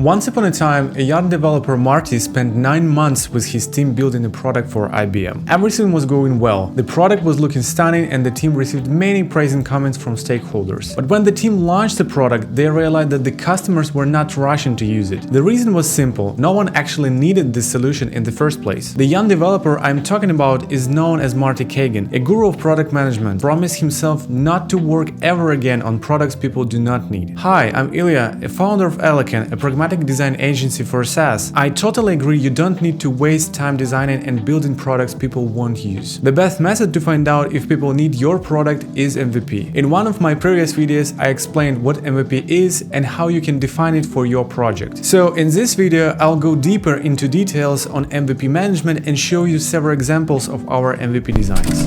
Once upon a time, a young developer Marty spent 9 months with his team building a product for IBM. Everything was going well, the product was looking stunning and the team received many praising comments from stakeholders. But when the team launched the product, they realized that the customers were not rushing to use it. The reason was simple, no one actually needed this solution in the first place. The young developer I'm talking about is known as Marty Kagan, a guru of product management, promised himself not to work ever again on products people do not need. Hi, I'm Ilya, a founder of Eleken, a pragmatic design agency for SaaS. I totally agree you don't need to waste time designing and building products people won't use. The best method to find out if people need your product is MVP. In one of my previous videos, I explained what MVP is and how you can define it for your project. So in this video, I'll go deeper into details on MVP management and show you several examples of our MVP designs.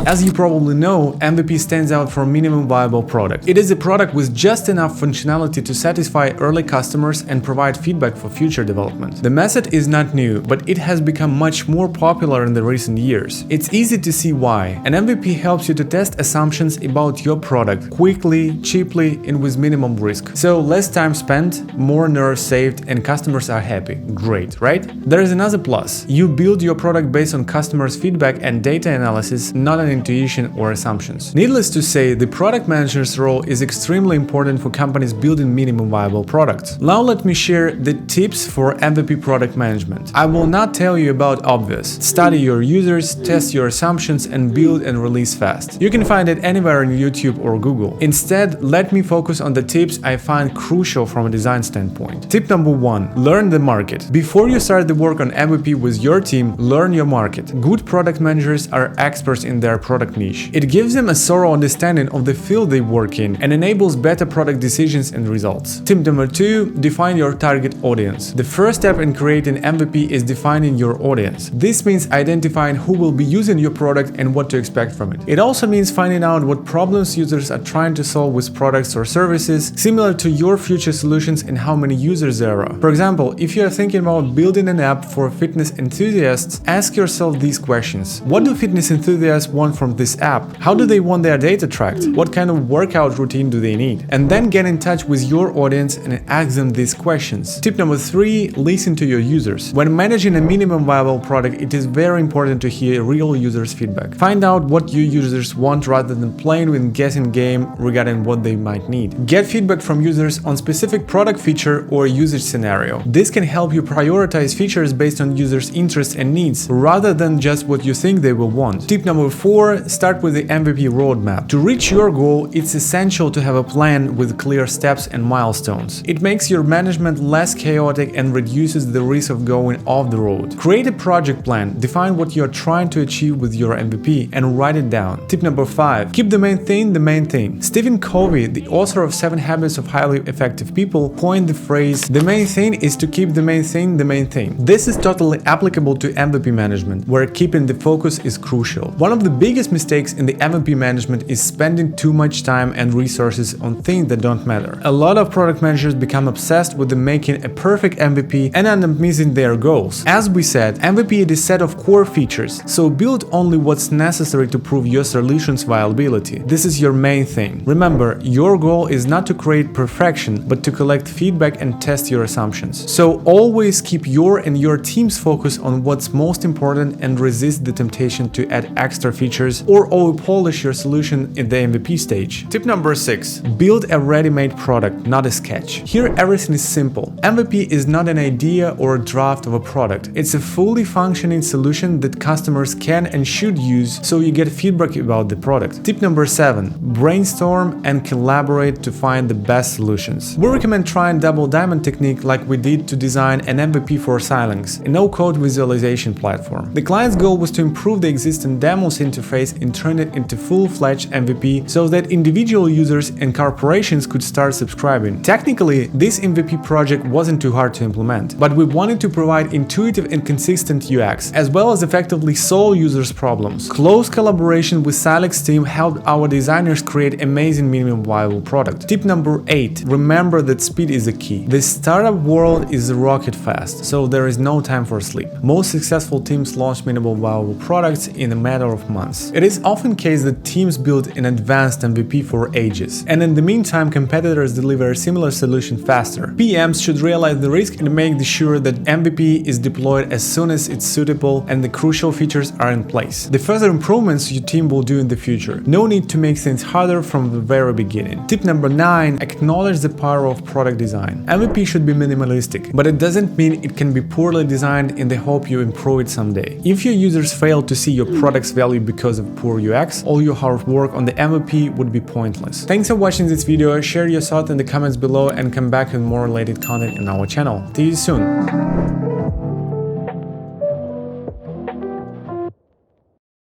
As you probably know, MVP stands out for minimum viable product. It is a product with just enough functionality to satisfy early customers and provide feedback for future development. The method is not new, but it has become much more popular in the recent years. It's easy to see why. An MVP helps you to test assumptions about your product quickly, cheaply, and with minimum risk. So less time spent, more nerves saved, and customers are happy. Great, right? There is another plus. You build your product based on customers' feedback and data analysis, not an intuition or assumptions. Needless to say, the product manager's role is extremely important for companies building minimum viable products. Now let me share the tips for MVP product management. I will not tell you about obvious. Study your users, test your assumptions, and build and release fast. You can find it anywhere on YouTube or Google. Instead, let me focus on the tips I find crucial from a design standpoint. Tip number 1. Learn the market. Before you start the work on MVP with your team, learn your market. Good product managers are experts in their product niche. It gives them a thorough understanding of the field they work in and enables better product decisions and results. Tip number 2. Define your target audience. The first step in creating MVP is defining your audience. This means identifying who will be using your product and what to expect from it. It also means finding out what problems users are trying to solve with products or services similar to your future solutions and how many users there are. For example, if you are thinking about building an app for fitness enthusiasts, ask yourself these questions. What do fitness enthusiasts want from this app? How do they want their data tracked? What kind of workout routine do they need? And then get in touch with your audience and ask them these questions. Tip number 3. Listen to your users. When managing a minimum viable product, it is very important to hear real users' feedback. Find out what your users want rather than playing with guessing game regarding what they might need. Get feedback from users on specific product feature or usage scenario. This can help you prioritize features based on users' interests and needs rather than just what you think they will want. Tip number 4. Start with the MVP roadmap. To reach your goal, it's essential to have a plan with clear steps and milestones. It makes your management less chaotic and reduces the risk of going off the road. Create a project plan, define what you're trying to achieve with your MVP, and write it down. Tip number 5. Keep the main thing the main thing. Stephen Covey, the author of 7 Habits of Highly Effective People, coined the phrase, "The main thing is to keep the main thing the main thing." This is totally applicable to MVP management, where keeping the focus is crucial. One of the biggest mistakes in the MVP management is spending too much time and resources on things that don't matter. A lot of product managers become obsessed with making a perfect MVP and end up missing their goals. As we said, MVP is a set of core features, so build only what's necessary to prove your solution's viability. This is your main thing. Remember, your goal is not to create perfection, but to collect feedback and test your assumptions. So always keep your and your team's focus on what's most important and resist the temptation to add extra features or over-polish your solution in the MVP stage. Tip number 6. Build a ready-made product, not a sketch. Here everything is simple. MVP is not an idea or a draft of a product. It's a fully functioning solution that customers can and should use so you get feedback about the product. Tip number 7. Brainstorm and collaborate to find the best solutions. We recommend trying double diamond technique like we did to design an MVP for Xilinx, a no-code visualization platform. The client's goal was to improve the existing demos interface and turn it into full-fledged MVP so that individual users and corporations could start subscribing. Technically, this MVP project wasn't too hard to implement, but we wanted to provide intuitive and consistent UX, as well as effectively solve users' problems. Close collaboration with Xilinx team helped our designers create amazing minimum viable product. Tip number 8. Remember that speed is the key. The startup world is rocket fast, so there is no time for sleep. Most successful teams launch minimum viable products in a matter of months. months. It is often the case that teams build an advanced MVP for ages, and in the meantime competitors deliver a similar solution faster. PMs should realize the risk and make sure that MVP is deployed as soon as it's suitable and the crucial features are in place. The further improvements your team will do in the future. No need to make things harder from the very beginning. Tip number 9. Acknowledge the power of product design. MVP should be minimalistic, but it doesn't mean it can be poorly designed in the hope you improve it someday. If your users fail to see your product's value because of poor UX, all your hard work on the MVP would be pointless. Thanks for watching this video, share your thoughts in the comments below and come back with more related content in our channel. See you soon!